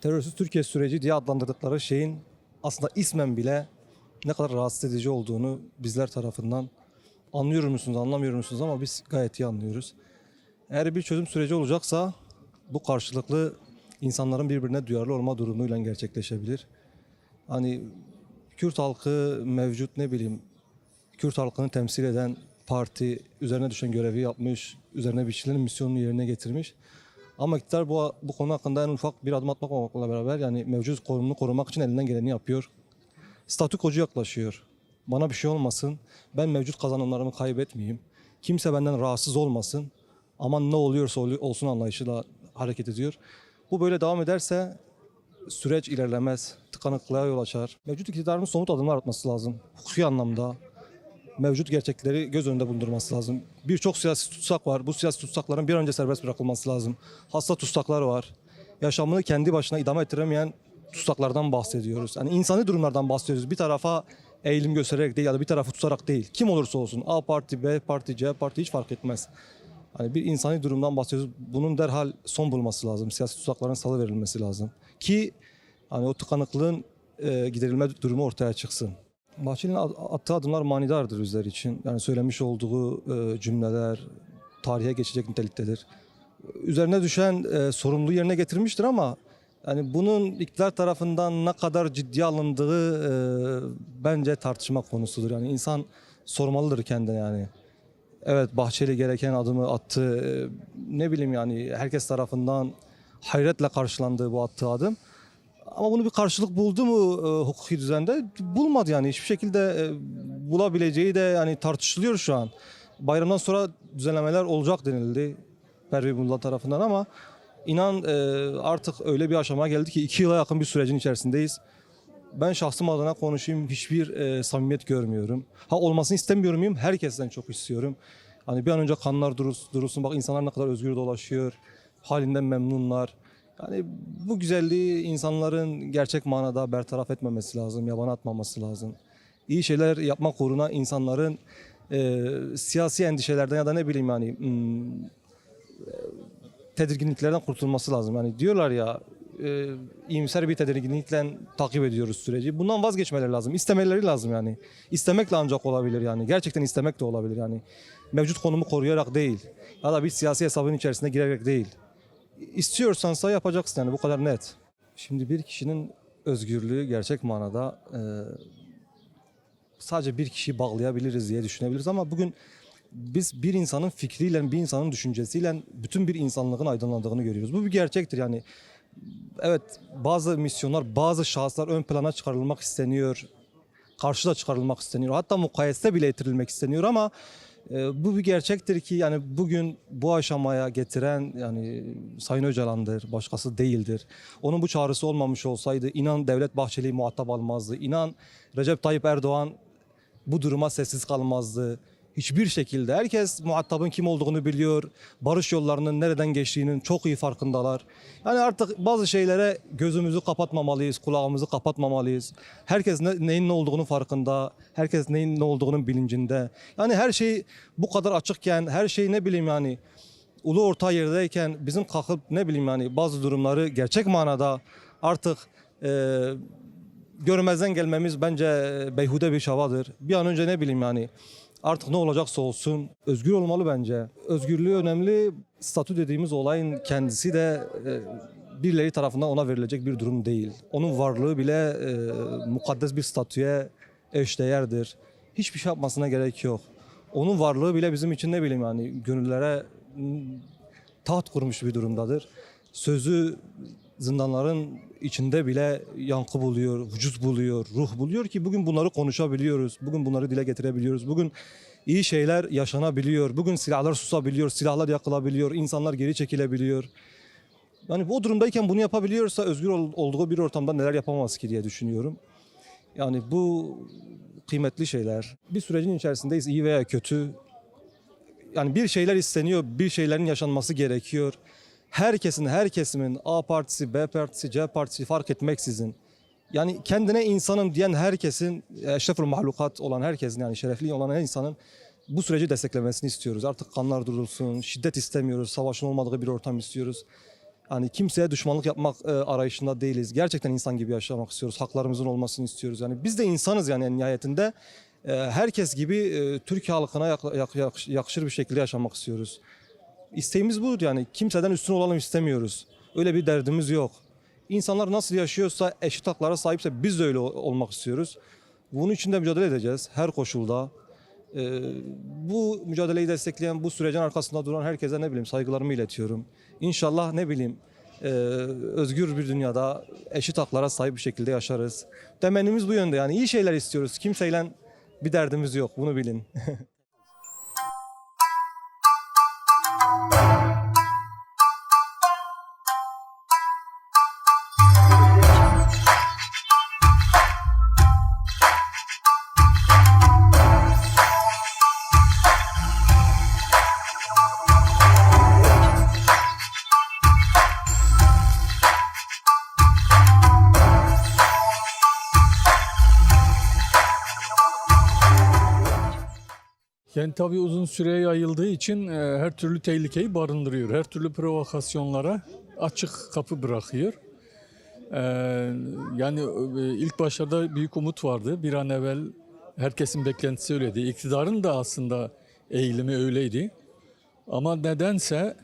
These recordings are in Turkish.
Terörsüz Türkiye süreci diye adlandırdıkları şeyin aslında ismen bile ne kadar rahatsız edici olduğunu bizler tarafından anlıyor musunuz, anlamıyor musunuz ama biz gayet iyi anlıyoruz. Eğer bir çözüm süreci olacaksa bu karşılıklı insanların birbirine duyarlı olma durumuyla gerçekleşebilir. Hani Kürt halkı mevcut ne bileyim Kürt halkını temsil eden parti üzerine düşen görevi yapmış, üzerine biçilen misyonunu yerine getirmiş. Ama iktidar bu konu hakkında en ufak bir adım atmakla beraber yani mevcut konumunu korumak için elinden geleni yapıyor. Statükocu yaklaşıyor. Bana bir şey olmasın, ben mevcut kazanımlarımı kaybetmeyeyim. Kimse benden rahatsız olmasın. Aman ne oluyorsa olsun anlayışıyla hareket ediyor. Bu böyle devam ederse süreç ilerlemez, tıkanıklığa yol açar. Mevcut iktidarın somut adımlar atması lazım. Hukuki anlamda mevcut gerçekleri göz önünde bulundurması lazım. Birçok siyasi tutsak var. Bu siyasi tutsakların bir an önce serbest bırakılması lazım. Hasta tutsaklar var. Yaşamını kendi başına idame ettiremeyen tutsaklardan bahsediyoruz. Yani insani durumlardan bahsediyoruz. Bir tarafa eğilim göstererek değil ya da bir tarafı tutarak değil. Kim olursa olsun A parti, B parti, C parti hiç fark etmez. Hani bir insani durumdan bahsediyoruz. Bunun derhal son bulması lazım. Siyasi tutsakların salıverilmesi lazım. Ki hani o tıkanıklığın giderilme durumu ortaya çıksın. Bahçeli'nin attığı adımlar manidardır bizler için. Yani söylemiş olduğu cümleler tarihe geçecek niteliktedir. Üzerine düşen sorumluluğu yerine getirmiştir ama yani bunun iktidar tarafından ne kadar ciddiye alındığı bence tartışma konusudur. Yani insan sormalıdır kendine yani. Evet Bahçeli gereken adımı attı. Ne bileyim yani herkes tarafından hayretle karşılandı bu attığı adım. Ama bunu bir karşılık buldu mu hukuki düzende? Bulmadı yani hiçbir şekilde bulabileceği de yani tartışılıyor şu an. Bayramdan sonra düzenlemeler olacak denildi Pervin Buldan tarafından ama inan artık öyle bir aşamaya geldi ki 2 yıla yakın bir sürecin içerisindeyiz. Ben şahsım adına konuşayım hiçbir samimiyet görmüyorum. Ha olmasını istemiyor muyum? Herkesten çok istiyorum. Hani bir an önce kanlar durulsun. Bak insanlar ne kadar özgür dolaşıyor. Halinden memnunlar. Yani bu güzelliği insanların gerçek manada bertaraf etmemesi lazım, yabana atmaması lazım. İyi şeyler yapmak uğruna insanların siyasi endişelerden ya da ne bileyim yani tedirginliklerden kurtulması lazım. Yani diyorlar ya iyimser bir tedirginlikle takip ediyoruz süreci. Bundan vazgeçmeleri lazım. İstemeleri lazım yani. İstemekle ancak olabilir yani. Gerçekten istemek de olabilir yani. Mevcut konumu koruyarak değil. Ya da bir siyasi hesabın içerisine girerek değil. İstiyorsansa yapacaksın yani bu kadar net. Şimdi bir kişinin özgürlüğü gerçek manada sadece bir kişiyi bağlayabiliriz diye düşünebiliriz ama bugün biz bir insanın fikriyle, bir insanın düşüncesiyle bütün bir insanlığın aydınlandığını görüyoruz. Bu bir gerçektir yani. Evet bazı misyonlar, bazı şahıslar ön plana çıkarılmak isteniyor. Karşıda çıkarılmak isteniyor. Hatta mukayese bile ettirilmek isteniyor ama bu bir gerçektir ki yani bugün bu aşamaya getiren yani Sayın Öcalan'dır, başkası değildir. Onun bu çağrısı olmamış olsaydı inan Devlet Bahçeli'yi muhatap almazdı. İnan Recep Tayyip Erdoğan bu duruma sessiz kalmazdı. Hiçbir şekilde herkes muhatabın kim olduğunu biliyor. Barış yollarının nereden geçtiğinin çok iyi farkındalar. Yani artık bazı şeylere gözümüzü kapatmamalıyız, kulağımızı kapatmamalıyız. Herkes neyin ne olduğunu farkında, herkes neyin ne olduğunun bilincinde. Yani her şey bu kadar açıkken, her şey ne bileyim yani ulu orta yerdeyken bizim kalkıp ne bileyim yani bazı durumları gerçek manada artık görmezden gelmemiz bence beyhude bir çabadır. Bir an önce ne bileyim yani artık ne olacaksa olsun özgür olmalı bence. Özgürlüğü önemli. Statü dediğimiz olayın kendisi de birileri tarafından ona verilecek bir durum değil. Onun varlığı bile mukaddes bir statüye eşdeğerdir. Hiçbir şey yapmasına gerek yok. Onun varlığı bile bizim için ne bileyim yani gönüllere taht kurmuş bir durumdadır. Sözü zindanların içinde bile yankı buluyor, vücut buluyor, ruh buluyor ki bugün bunları konuşabiliyoruz. Bugün bunları dile getirebiliyoruz. Bugün iyi şeyler yaşanabiliyor. Bugün silahlar susabiliyor, silahlar yakılabiliyor, insanlar geri çekilebiliyor. Yani bu durumdayken bunu yapabiliyorsa özgür olduğu bir ortamda neler yapamaz ki diye düşünüyorum. Yani bu kıymetli şeyler. Bir sürecin içerisindeyiz iyi veya kötü. Yani bir şeyler isteniyor, bir şeylerin yaşanması gerekiyor. Herkesin, her kesimin A partisi, B partisi, C partisi fark etmeksizin yani kendine insanım diyen herkesin, eşrefül mahlukat olan herkesin yani şerefli olan her insanın bu süreci desteklemesini istiyoruz. Artık kanlar durulsun, şiddet istemiyoruz, savaşın olmadığı bir ortam istiyoruz. Hani kimseye düşmanlık yapmak arayışında değiliz. Gerçekten insan gibi yaşamak istiyoruz. Haklarımızın olmasını istiyoruz. Yani biz de insanız yani en nihayetinde. Herkes gibi Türkiye halkına yakışır bir şekilde yaşamak istiyoruz. İsteğimiz bu yani kimseden üstün olalım istemiyoruz. Öyle bir derdimiz yok. İnsanlar nasıl yaşıyorsa, eşit haklara sahipse biz de öyle olmak istiyoruz. Bunun için de mücadele edeceğiz her koşulda. Bu mücadeleyi destekleyen, bu sürecin arkasında duran herkese ne bileyim saygılarımı iletiyorum. İnşallah ne bileyim özgür bir dünyada eşit haklara sahip bir şekilde yaşarız. Temennimiz bu yönde yani iyi şeyler istiyoruz. Kimseyle bir derdimiz yok bunu bilin. Yani tabii uzun süreye yayıldığı için her türlü tehlikeyi barındırıyor. Her türlü provokasyonlara açık kapı bırakıyor. Yani ilk başlarda büyük umut vardı. Bir an evvel herkesin beklentisi öyleydi. İktidarın da aslında eğilimi öyleydi. Ama nedense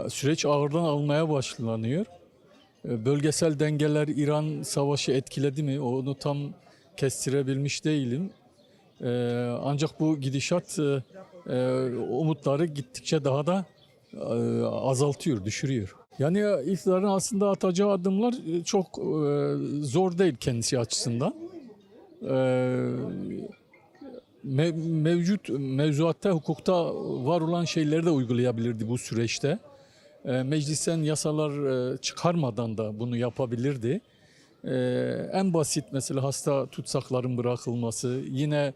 süreç ağırdan almaya başlanıyor. Bölgesel dengeler İran savaşı etkiledi mi? Onu tam kestirebilmiş değilim. Ancak bu gidişat umutları gittikçe daha da azaltıyor, düşürüyor. Yani iktidarın aslında atacağı adımlar çok zor değil kendisi açısından. Mevcut mevzuatta, hukukta var olan şeyleri de uygulayabilirdi bu süreçte. Meclisten yasalar çıkarmadan da bunu yapabilirdi. En basit mesela hasta tutsakların bırakılması, yine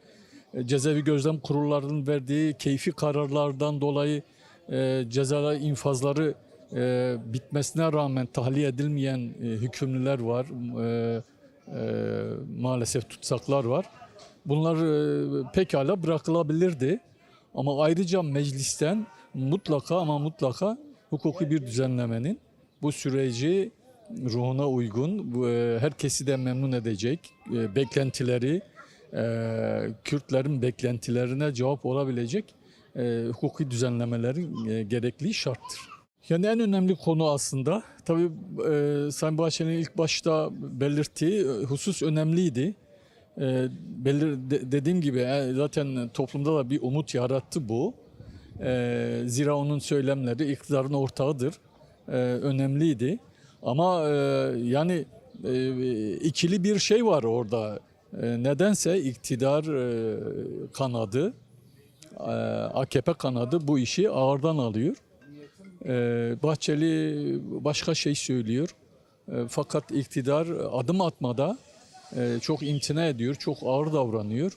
cezaevi gözlem kurullarının verdiği keyfi kararlardan dolayı ceza infazları bitmesine rağmen tahliye edilmeyen hükümlüler var, maalesef tutsaklar var. Bunlar pekala bırakılabilirdi ama ayrıca meclisten mutlaka ama mutlaka hukuki bir düzenlemenin bu süreci ruhuna uygun, herkesi de memnun edecek beklentileri, Kürtlerin beklentilerine cevap olabilecek hukuki düzenlemelerin gerekliği şarttır. Yani en önemli konu aslında, tabii Sayın Bahçeli'nin ilk başta belirttiği husus önemliydi. Dediğim gibi zaten toplumda da bir umut yarattı bu. Zira onun söylemleri iktidarın ortağıdır, önemliydi. Ama yani ikili bir şey var orada. Nedense iktidar kanadı, AKP kanadı bu işi ağırdan alıyor. Bahçeli başka şey söylüyor. Fakat iktidar adım atmada çok imtina ediyor, çok ağır davranıyor.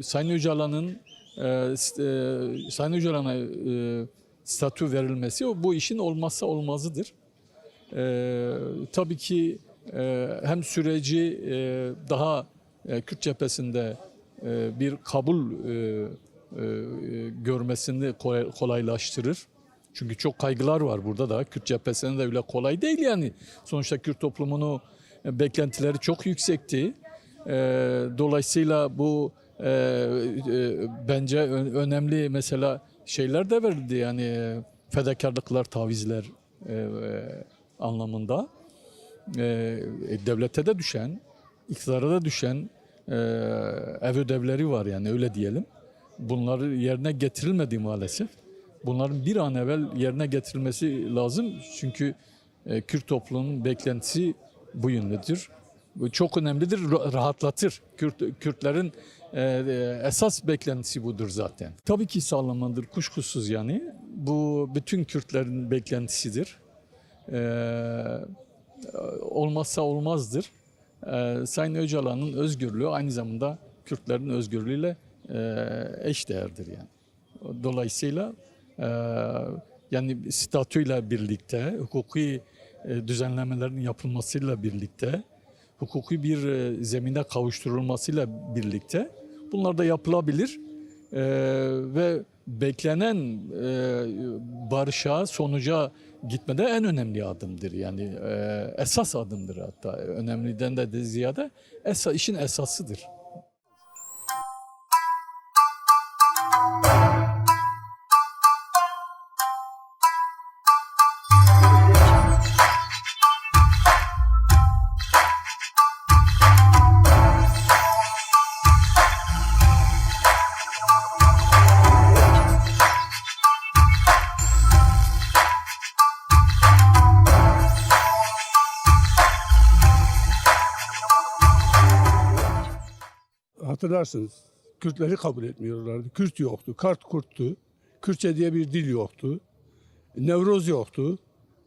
Sayın Öcalan'a statü verilmesi bu işin olmazsa olmazıdır. Tabii ki hem süreci daha Kürt cephesinde bir kabul görmesini kolaylaştırır. Çünkü çok kaygılar var burada da. Kürt cephesinde de öyle kolay değil yani. Sonuçta Kürt toplumunun beklentileri çok yüksekti. Dolayısıyla bu bence önemli mesela şeyler de verildi yani fedakarlıklar, tavizler anlamında. Devlete de düşen, iktidara da düşen ev ödevleri var yani öyle diyelim. Bunlar yerine getirilmedi maalesef. Bunların bir an evvel yerine getirilmesi lazım. Çünkü Kürt toplumunun beklentisi bu yöndedir. Bu çok önemlidir, rahatlatır. Kürtlerin esas beklentisi budur zaten. Tabii ki sağlamadır, kuşkusuz yani. Bu bütün Kürtlerin beklentisidir. Olmazsa olmazdır. Sayın Öcalan'ın özgürlüğü aynı zamanda Kürtlerin özgürlüğüyle eşdeğerdir yani. Dolayısıyla yani statüyle birlikte, hukuki düzenlemelerin yapılmasıyla birlikte, hukuki bir zemine kavuşturulmasıyla birlikte bunlar da yapılabilir ve beklenen barışa, sonuca gitmede en önemli adımdır. Yani esas adımdır hatta. Önemliden de ziyade işin esasıdır. Hatırlarsınız, Kürtleri kabul etmiyorlardı. Kürt yoktu, Kart Kurt'tu. Kürtçe diye bir dil yoktu. Nevroz yoktu.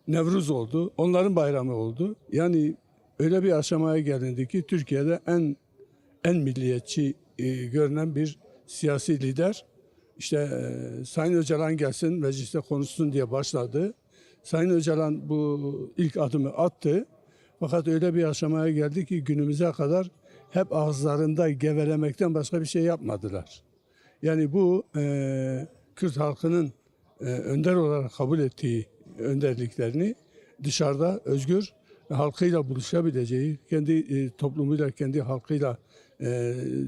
Nevruz oldu. Onların bayramı oldu. Yani öyle bir aşamaya gelindi ki Türkiye'de en milliyetçi görünen bir siyasi lider. İşte Sayın Öcalan gelsin mecliste konuşsun diye başladı. Sayın Öcalan bu ilk adımı attı. Fakat öyle bir aşamaya geldi ki günümüze kadar hep ağızlarında gevelemekten başka bir şey yapmadılar. Yani bu Kürt halkının önder olarak kabul ettiği önderliklerini dışarıda özgür halkıyla buluşabileceği, kendi toplumuyla, kendi halkıyla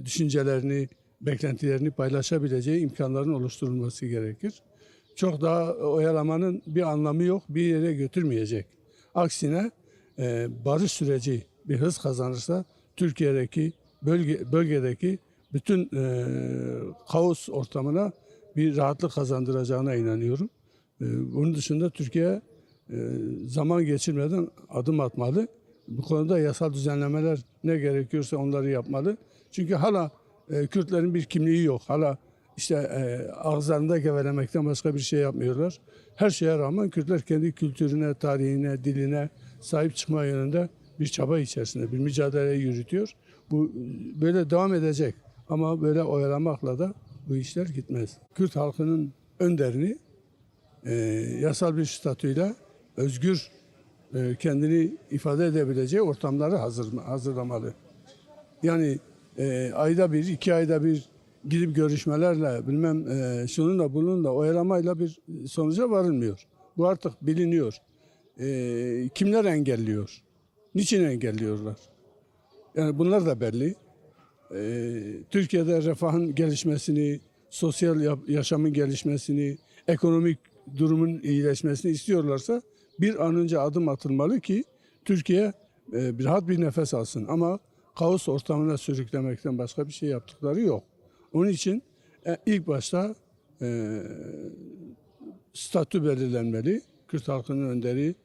düşüncelerini, beklentilerini paylaşabileceği imkanların oluşturulması gerekir. Çok daha oyalamanın bir anlamı yok, bir yere götürmeyecek. Aksine barış süreci bir hız kazanırsa Türkiye'deki bölgedeki bütün kaos ortamına bir rahatlık kazandıracağına inanıyorum. Bunun dışında Türkiye zaman geçirmeden adım atmalı. Bu konuda yasal düzenlemeler ne gerekiyorsa onları yapmalı. Çünkü hala Kürtlerin bir kimliği yok. Hala işte ağızlarında gevelemekten başka bir şey yapmıyorlar. Her şeye rağmen Kürtler kendi kültürüne, tarihine, diline sahip çıkma yönünde bir çaba içerisinde, bir mücadele yürütüyor. Bu böyle devam edecek. Ama böyle oyalamakla da bu işler gitmez. Kürt halkının önderini yasal bir statüyle özgür kendini ifade edebileceği ortamları hazırlamalı. Yani ayda bir, 2 ayda bir gidip görüşmelerle bilmem şununla bununla oyalamayla bir sonuca varılmıyor. Bu artık biliniyor. Kimler engelliyor? Niçin engelliyorlar? Yani bunlar da belli. Türkiye'de refahın gelişmesini, sosyal yaşamın gelişmesini, ekonomik durumun iyileşmesini istiyorlarsa bir an önce adım atılmalı ki Türkiye rahat bir nefes alsın. Ama kaos ortamına sürüklemekten başka bir şey yaptıkları yok. Onun için ilk başta statü belirlenmeli. Kürt halkının önderi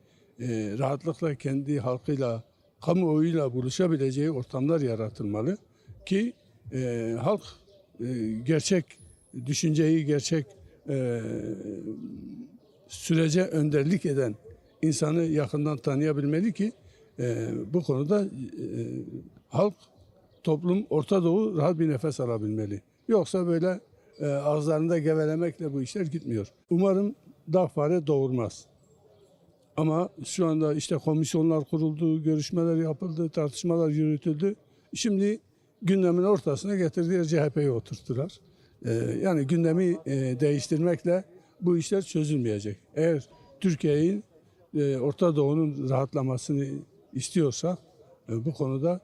rahatlıkla kendi halkıyla, kamuoyuyla buluşabileceği ortamlar yaratılmalı ki halk gerçek düşünceyi, gerçek sürece önderlik eden insanı yakından tanıyabilmeli ki bu konuda halk, toplum, Orta Doğu rahat bir nefes alabilmeli. Yoksa böyle ağızlarında gevelemekle bu işler gitmiyor. Umarım dağ fare doğurmaz. Ama şu anda işte komisyonlar kuruldu, görüşmeler yapıldı, tartışmalar yürütüldü. Şimdi gündemin ortasına getirdiler, CHP'yi oturttular. Yani gündemi değiştirmekle bu işler çözülmeyecek. Eğer Türkiye'nin Orta Doğu'nun rahatlamasını istiyorsak bu konuda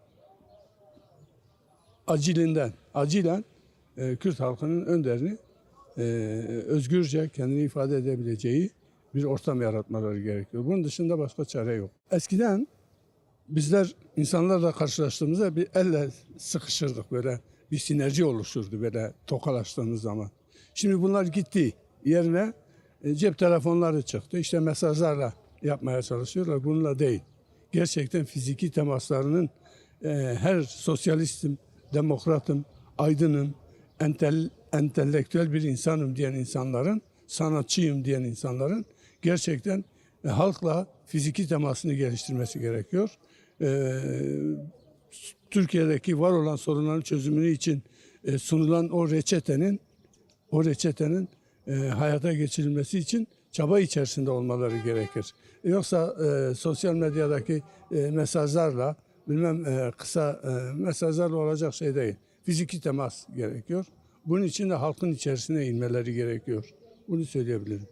acilen Kürt halkının önderini özgürce kendini ifade edebileceği bir ortam yaratmaları gerekiyor. Bunun dışında başka çare yok. Eskiden bizler insanlarla karşılaştığımızda bir elle sıkışırdık, böyle bir sinerji oluşurdu böyle tokalaştığımız zaman. Şimdi bunlar gitti. Yerine cep telefonları çıktı. İşte mesajlarla yapmaya çalışıyorlar. Bununla değil. Gerçekten fiziki temaslarının her sosyalistim, demokratım, aydınım, entelektüel bir insanım diyen insanların, sanatçıyım diyen insanların gerçekten halkla fiziki temasını geliştirmesi gerekiyor. Türkiye'deki var olan sorunların çözümü için sunulan o reçetenin hayata geçirilmesi için çaba içerisinde olmaları gerekir. Yoksa sosyal medyadaki mesajlarla kısa mesajlarla olacak şey değil. Fiziki temas gerekiyor. Bunun için de halkın içerisine inmeleri gerekiyor. Bunu söyleyebilirim.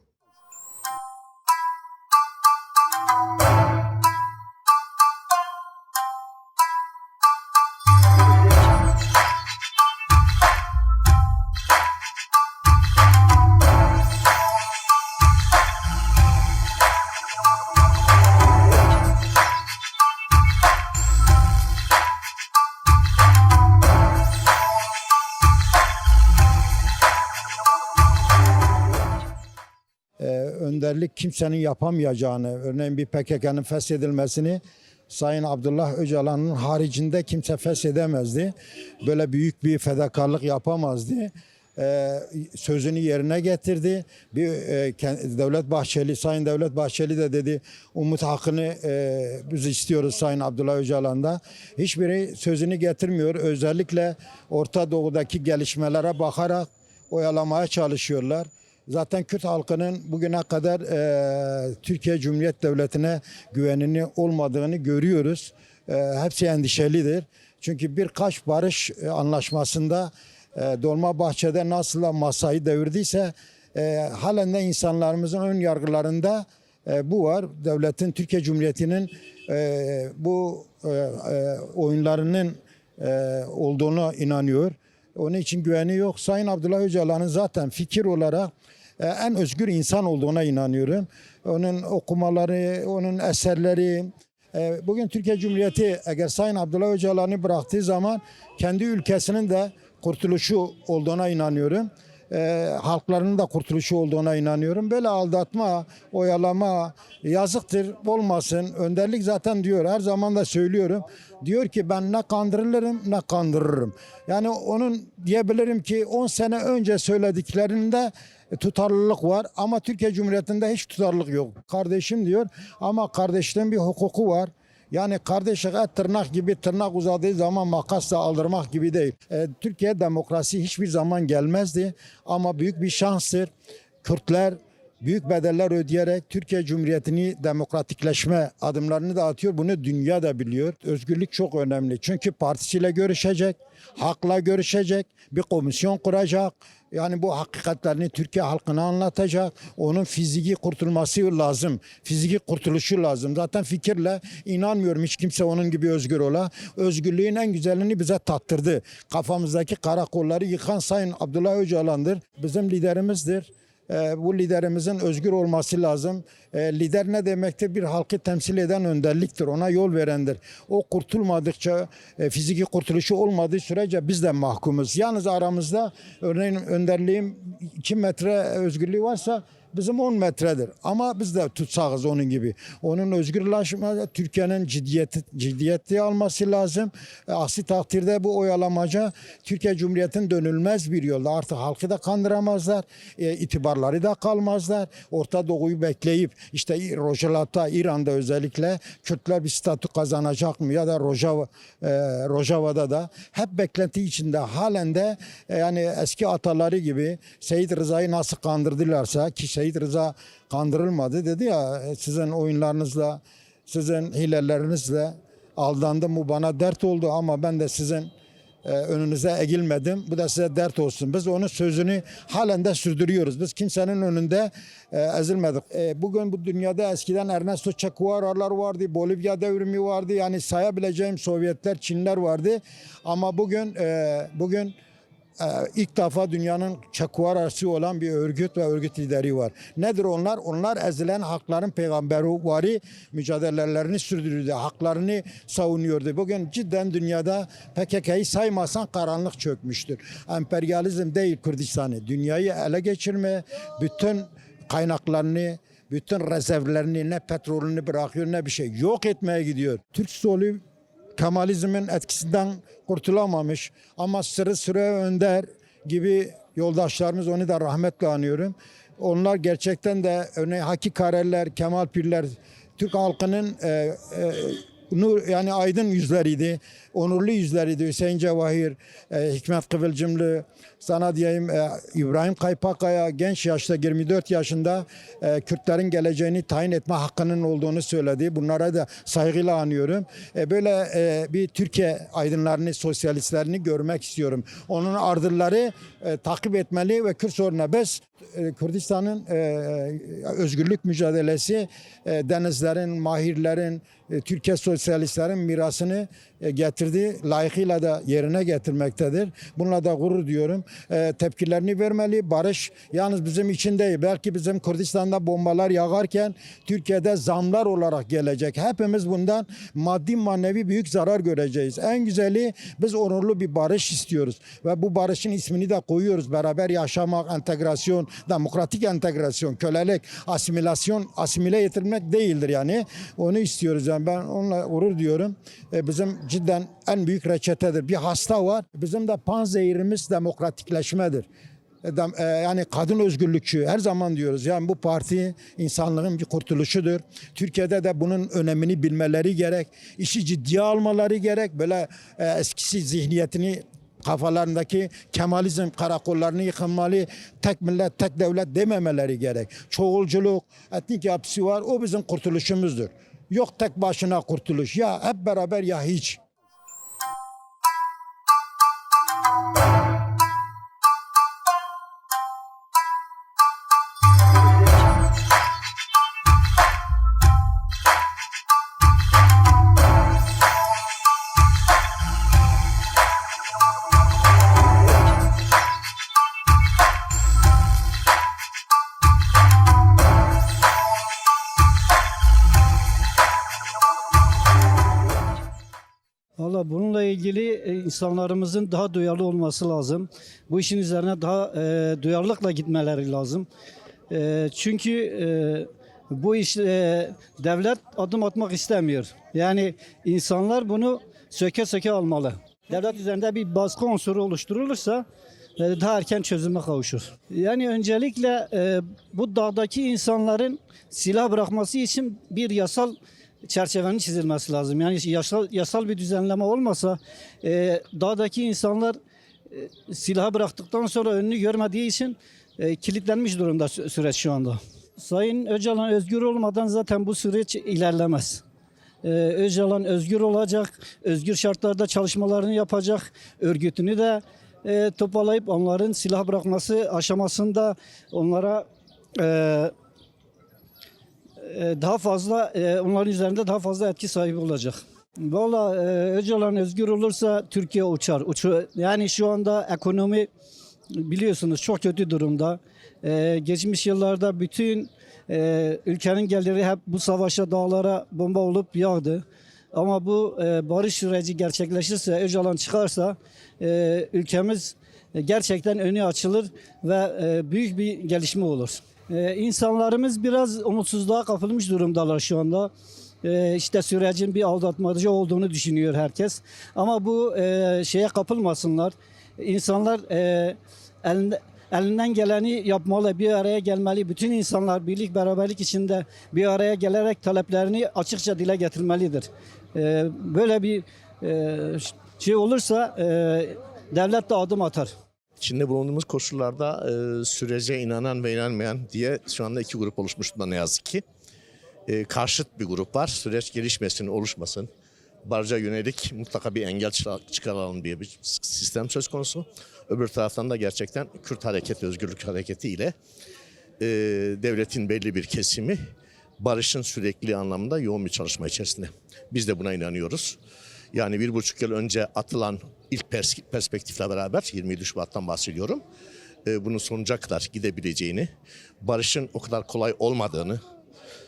Önderlik kimsenin yapamayacağını, örneğin bir PKK'nın feshedilmesini Sayın Abdullah Öcalan'ın haricinde kimse feshedemezdi. Böyle büyük bir fedakarlık yapamazdı. Sözünü yerine getirdi. Devlet Bahçeli, Sayın Devlet Bahçeli de dedi umut hakkını biz istiyoruz Sayın Abdullah Öcalan'da. Hiçbiri sözünü getirmiyor. Özellikle Orta Doğu'daki gelişmelere bakarak oyalamaya çalışıyorlar. Zaten Kürt halkının bugüne kadar Türkiye Cumhuriyet Devleti'ne güvenini olmadığını görüyoruz. Hepsi endişelidir. Çünkü birkaç barış anlaşmasında Dolmabahçe'de nasıl masayı devirdiyse halen de insanlarımızın ön yargılarında bu var. Devletin, Türkiye Cumhuriyeti'nin bu oyunlarının olduğuna inanıyor. Onun için güveni yok. Sayın Abdullah Öcalan'ın zaten fikir olarak en özgür insan olduğuna inanıyorum. Onun okumaları, onun eserleri. Bugün Türkiye Cumhuriyeti eğer Sayın Abdullah Öcalan'ı bıraktığı zaman kendi ülkesinin de kurtuluşu olduğuna inanıyorum. Halklarının da kurtuluşu olduğuna inanıyorum. Böyle aldatma, oyalama yazıktır, olmasın. Önderlik zaten diyor, her zaman da söylüyorum. Diyor ki ben ne kandırılırım ne kandırırım. Yani onun diyebilirim ki 10 sene önce söylediklerinde tutarlılık var ama Türkiye Cumhuriyeti'nde hiç tutarlılık yok. Kardeşim diyor ama kardeşliğin bir hukuku var. Yani kardeşlik tırnak gibi, tırnak uzadığı zaman makasla aldırmak gibi değil. Türkiye demokrasi hiçbir zaman gelmezdi ama büyük bir şanstır. Kürtler büyük bedeller ödeyerek Türkiye Cumhuriyeti'ni demokratikleşme adımlarını da atıyor. Bunu dünya da biliyor. Özgürlük çok önemli. Çünkü partisiyle görüşecek, halkla görüşecek, bir komisyon kuracak. Yani bu hakikatlerini Türkiye halkına anlatacak. Onun fiziki kurtulması lazım. Fiziki kurtuluşu lazım. Zaten fikirle inanmıyorum hiç kimse onun gibi özgür ola. Özgürlüğün en güzelini bize tattırdı. Kafamızdaki karakolları yıkan Sayın Abdullah Öcalan'dır. Bizim liderimizdir. Bu liderimizin özgür olması lazım. Lider ne demektir? Bir halkı temsil eden önderliktir. Ona yol verendir. O kurtulmadıkça, fiziki kurtuluşu olmadığı sürece biz de mahkumuz. Yalnız aramızda örneğin önderliğim 2 metre özgürlüğü varsa bizim 10 metredir. Ama biz de tutsağız onun gibi. Onun özgürleşme, Türkiye'nin ciddiyeti alması lazım. Aksi takdirde bu oyalamaca Türkiye Cumhuriyeti'nin dönülmez bir yolda. Artık halkı da kandıramazlar. İtibarları da kalmazlar. Orta Doğu'yu bekleyip işte Rojava'da, İran'da özellikle Kürtler bir statü kazanacak mı? Ya da Rojava'da da hep beklenti içinde halen de yani eski ataları gibi Seyit Rıza'yı nasıl kandırdılarsa ki Seyit Rıza kandırılmadı dedi ya sizin oyunlarınızla, sizin hilelerinizle aldandım bu bana dert oldu ama ben de sizin önünüze eğilmedim. Bu da size dert olsun. Biz onun sözünü halen de sürdürüyoruz. Biz kimsenin önünde ezilmedik. Bugün bu dünyada eskiden Ernesto Che Guevara'lar vardı, Bolivya devrimi vardı. Yani sayabileceğim Sovyetler, Çinler vardı. Ama bugün ilk defa dünyanın Che Guevara'sı olan bir örgüt ve örgüt lideri var. Nedir onlar? Onlar ezilen hakların peygamberi mücadelelerini sürdürüyordu. Haklarını savunuyordu. Bugün cidden dünyada PKK'yı saymasan karanlık çökmüştür. Emperyalizm değil Kürdistan'ı. Dünyayı ele geçirme, bütün kaynaklarını, bütün rezervlerini, ne petrolünü bırakıyor ne bir şey. Yok etmeye gidiyor. Türk solu Kemalizmin etkisinden kurtulamamış ama Sırrı Önder gibi yoldaşlarımız onu da rahmetle anıyorum. Onlar gerçekten de örneğin Haki Kareller, Kemal Pirler Türk halkının yani aydın yüzleriydi, onurlu yüzleriydi. Hüseyin Cevahir, Hikmet Kıvılcımlı, sana diyeyim İbrahim Kaypakkaya genç yaşta 24 yaşında Kürtlerin geleceğini tayin etme hakkının olduğunu söyledi. Bunlara da saygıyla anıyorum. Böyle bir Türkiye aydınlarını, sosyalistlerini görmek istiyorum. Onun ardılları takip etmeli ve Kürt sorununa Kürdistan'ın özgürlük mücadelesi denizlerin, mahirlerin, Türkiye sosyalistlerin mirasını getirdi. Layıkıyla da yerine getirmektedir. Bununla da gurur duyuyorum. Tepkilerini vermeli. Barış yalnız bizim için değil. Belki bizim Kürdistan'da bombalar yağarken Türkiye'de zamlar olarak gelecek. Hepimiz bundan maddi manevi büyük zarar göreceğiz. En güzeli biz onurlu bir barış istiyoruz. Ve bu barışın ismini de koyuyoruz. Beraber yaşamak, entegrasyon, demokratik entegrasyon, kölelik, asimile yetirmek değildir yani. Onu istiyoruz yani. Ben onunla gurur diyorum. Bizim cidden en büyük reçetedir. Bir hasta var. Bizim de panzehirimiz demokratikleşmedir. Yani kadın özgürlükçü her zaman diyoruz. Yani bu parti insanlığın bir kurtuluşudur. Türkiye'de de bunun önemini bilmeleri gerek. İşi ciddiye almaları gerek. Böyle eskisi zihniyetini kafalarındaki Kemalizm karakollarını yıkılmalı, tek millet, tek devlet dememeleri gerek. Çoğulculuk, etnik yapısı var. O bizim kurtuluşumuzdur. Yok tek başına kurtuluş. Ya hep beraber ya hiç. Valla bununla ilgili insanlarımızın daha duyarlı olması lazım. Bu işin üzerine daha duyarlılıkla gitmeleri lazım. Çünkü bu iş devlet adım atmak istemiyor. Yani insanlar bunu söke söke almalı. Devlet üzerinde bir baskı unsuru oluşturulursa daha erken çözüme kavuşur. Yani öncelikle bu dağdaki insanların silah bırakması için bir yasal çerçevenin çizilmesi lazım. Yani yasal bir düzenleme olmasa dağdaki insanlar silahı bıraktıktan sonra önünü görmediği için kilitlenmiş durumda süreç şu anda. Sayın Öcalan özgür olmadan zaten bu süreç ilerlemez. Öcalan özgür olacak, özgür şartlarda çalışmalarını yapacak, örgütünü de toparlayıp onların silah bırakması aşamasında onlara daha fazla onların üzerinde daha fazla etki sahibi olacak. Valla Öcalan özgür olursa Türkiye uçar. Yani şu anda ekonomi biliyorsunuz çok kötü durumda. Geçmiş yıllarda bütün ülkenin geliri hep bu savaşa, dağlara bomba olup yağdı. Ama bu barış süreci gerçekleşirse, Öcalan çıkarsa ülkemiz gerçekten önü açılır ve büyük bir gelişme olur. İnsanlarımız biraz umutsuzluğa kapılmış durumdalar şu anda. İşte sürecin bir aldatmacı olduğunu düşünüyor herkes. Ama bu şeye kapılmasınlar. İnsanlar elinden geleni yapmalı, bir araya gelmeli. Bütün insanlar birlik beraberlik içinde bir araya gelerek taleplerini açıkça dile getirmelidir. Böyle bir şey olursa devlet de adım atar. İçinde bulunduğumuz koşullarda sürece inanan ve inanmayan diye şu anda iki grup oluşmuş durumda ne yazık ki. Karşıt bir grup var. Süreç gelişmesin, oluşmasın. Barca yönelik mutlaka bir engel çıkaralım diye bir sistem söz konusu. Öbür taraftan da gerçekten Kürt Hareketi, Özgürlük Hareketi ile devletin belli bir kesimi barışın sürekli anlamda yoğun bir çalışma içerisinde. Biz de buna inanıyoruz. Yani 1,5 yıl önce atılan ilk perspektifle beraber 27 Şubat'tan bahsediyorum. Bunun sonuca kadar gidebileceğini, barışın o kadar kolay olmadığını,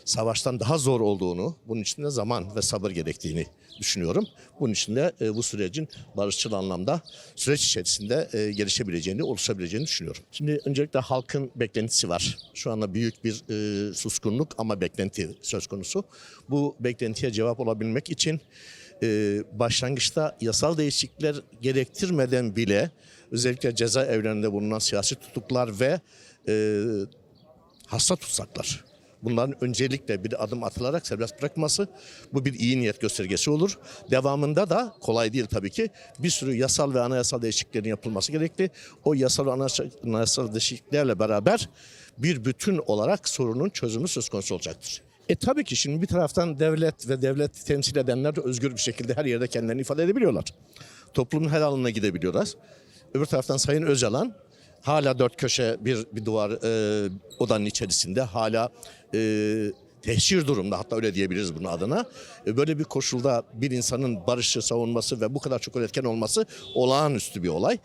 savaştan daha zor olduğunu, bunun için de zaman ve sabır gerektiğini düşünüyorum. Bunun için de bu sürecin barışçıl anlamda süreç içerisinde gelişebileceğini, oluşabileceğini düşünüyorum. Şimdi öncelikle halkın beklentisi var. Şu anda büyük bir suskunluk ama beklenti söz konusu. Bu beklentiye cevap olabilmek için başlangıçta yasal değişiklikler gerektirmeden bile özellikle cezaevlerinde bulunan siyasi tutuklar ve hasta tutsaklar. bunların öncelikle bir adım atılarak serbest bırakması, bu bir iyi niyet göstergesi olur. Devamında da kolay değil tabii ki, bir sürü yasal ve anayasal değişikliklerin yapılması gerekli. O yasal ve anayasal değişikliklerle beraber bir bütün olarak sorunun çözümü söz konusu olacaktır. Tabii ki şimdi bir taraftan devlet ve devlet temsil edenler de özgür bir şekilde her yerde kendilerini ifade edebiliyorlar. Toplumun her alanına gidebiliyorlar. Öbür taraftan Sayın Öcalan hala dört köşe bir duvar odanın içerisinde, hala tehcir durumda, hatta öyle diyebiliriz bunun adına. Böyle bir koşulda bir insanın barışı savunması ve bu kadar çok üretken olması olağanüstü bir olay.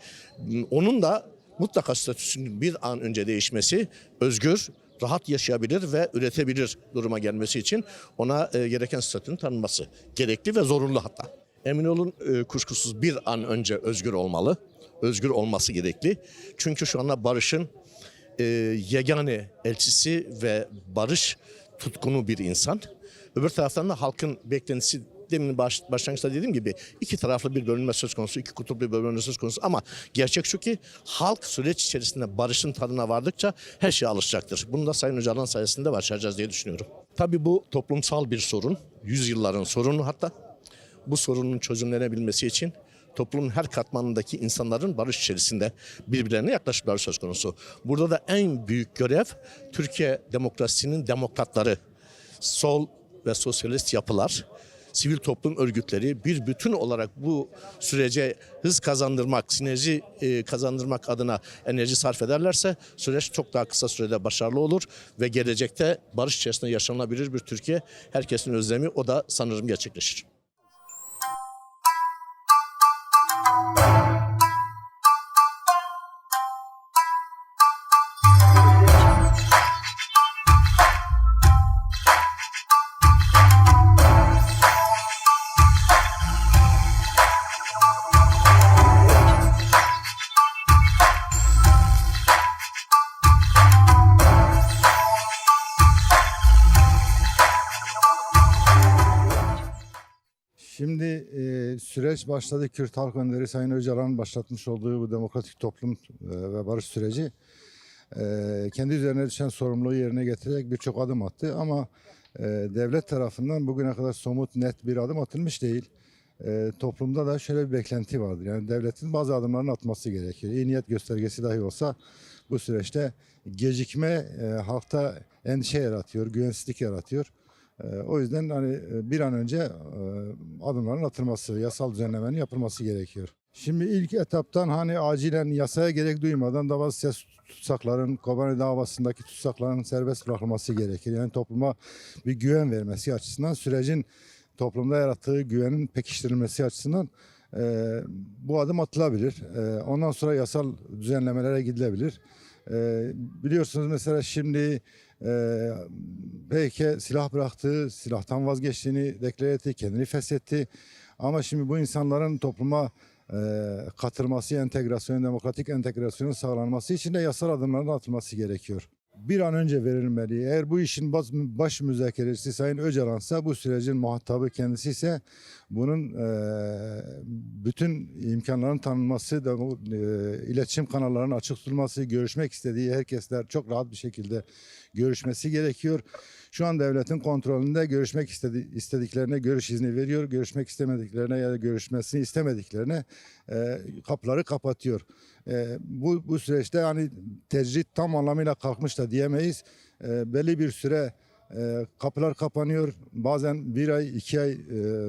Onun da mutlaka statüsünün bir an önce değişmesi, özgür, rahat yaşayabilir ve üretebilir duruma gelmesi için ona gereken statünün tanınması gerekli ve zorunlu hatta. Emin olun kuşkusuz bir an önce özgür olmalı, özgür olması gerekli. Çünkü şu anda barışın yegane elçisi ve barış tutkunu bir insan. Öbür taraftan da halkın beklentisi, demin başlangıçta dediğim gibi, iki taraflı bir bölünme söz konusu, iki kutuplu bir bölünme söz konusu, ama gerçek şu ki halk süreç içerisinde barışın tadına vardıkça her şeye alışacaktır. Bunu da Sayın Öcalan sayesinde başaracağız diye düşünüyorum. Tabii bu toplumsal bir sorun, yüzyılların sorunu hatta. Bu sorunun çözümlenebilmesi için toplumun her katmanındaki insanların barış içerisinde birbirlerine yaklaşımları söz konusu. Burada da en büyük görev Türkiye demokrasisinin demokratları, sol ve sosyalist yapılar, sivil toplum örgütleri bir bütün olarak bu sürece hız kazandırmak, sinerji kazandırmak adına enerji sarf ederlerse süreç çok daha kısa sürede başarılı olur ve gelecekte barış içerisinde yaşanabilir bir Türkiye herkesin özlemi, o da sanırım gerçekleşir. Şimdi süreç başladı. Kürt Halk Önderi Sayın Öcalan'ın başlatmış olduğu bu demokratik toplum ve barış süreci kendi üzerine düşen sorumluluğu yerine getirerek birçok adım attı. Ama devlet tarafından bugüne kadar somut, net bir adım atılmış değil. Toplumda da şöyle bir beklenti vardır. Yani devletin bazı adımlarını atması gerekiyor. İyi niyet göstergesi dahi olsa bu süreçte gecikme halkta endişe yaratıyor, güvensizlik yaratıyor. O yüzden hani bir an önce adımların atılması, yasal düzenlemenin yapılması gerekiyor. Şimdi ilk etaptan hani acilen yasaya gerek duymadan da bazı siyasi tutsakların, Kobani davasındaki tutsakların serbest bırakılması gerekir. Yani topluma bir güven vermesi açısından, sürecin toplumda yarattığı güvenin pekiştirilmesi açısından bu adım atılabilir. Ondan sonra yasal düzenlemelere gidilebilir. Biliyorsunuz mesela şimdi PKK silah bıraktı, silahtan vazgeçtiğini deklar etti, kendini feshetti. Ama şimdi bu insanların topluma katılması, entegrasyon, demokratik entegrasyonun sağlanması için de yasal adımların atılması gerekiyor. Bir an önce verilmeli. Eğer bu işin baş müzakerecisi Sayın Öcalan'sa, bu sürecin muhatabı kendisi ise bunun bütün imkanların tanınması, iletişim kanallarının açık tutulması, görüşmek istediği herkesler çok rahat bir şekilde görüşmesi gerekiyor. Şu an devletin kontrolünde, görüşmek istediklerine görüş izni veriyor, görüşmek istemediklerine ya da görüşmesini istemediklerine kapıları kapatıyor. Bu süreçte hani tecrit tam anlamıyla kalkmış da diyemeyiz. Belli bir süre kapılar kapanıyor. Bazen bir ay, 2 ay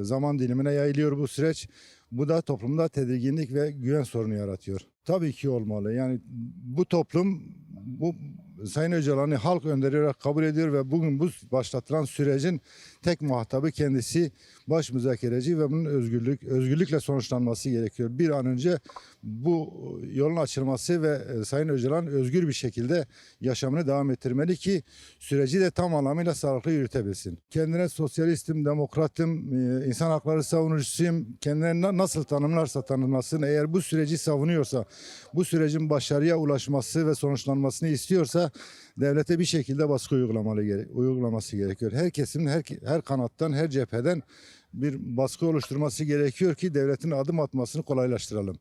zaman dilimine yayılıyor bu süreç. Bu da toplumda tedirginlik ve güven sorunu yaratıyor. Tabii ki olmalı. Yani bu toplum bu Sayın Öcalan'ı halk önderi olarak kabul ediyor ve bugün bu başlatılan sürecin tek muhatabı kendisi, baş müzakereci ve bunun özgürlükle sonuçlanması gerekiyor. Bir an önce bu yolun açılması ve Sayın Öcalan özgür bir şekilde yaşamını devam ettirmeli ki süreci de tam anlamıyla sağlıklı yürütebilsin. Kendine sosyalistim, demokratım, insan hakları savunucusuyum, kendilerini nasıl tanımlarsa tanımlasın, eğer bu süreci savunuyorsa, bu sürecin başarıya ulaşması ve sonuçlanmasını istiyorsa devlete bir şekilde baskı uygulaması gerekiyor. Her kesimin, her kanattan, her cepheden bir baskı oluşturması gerekiyor ki devletin adım atmasını kolaylaştıralım.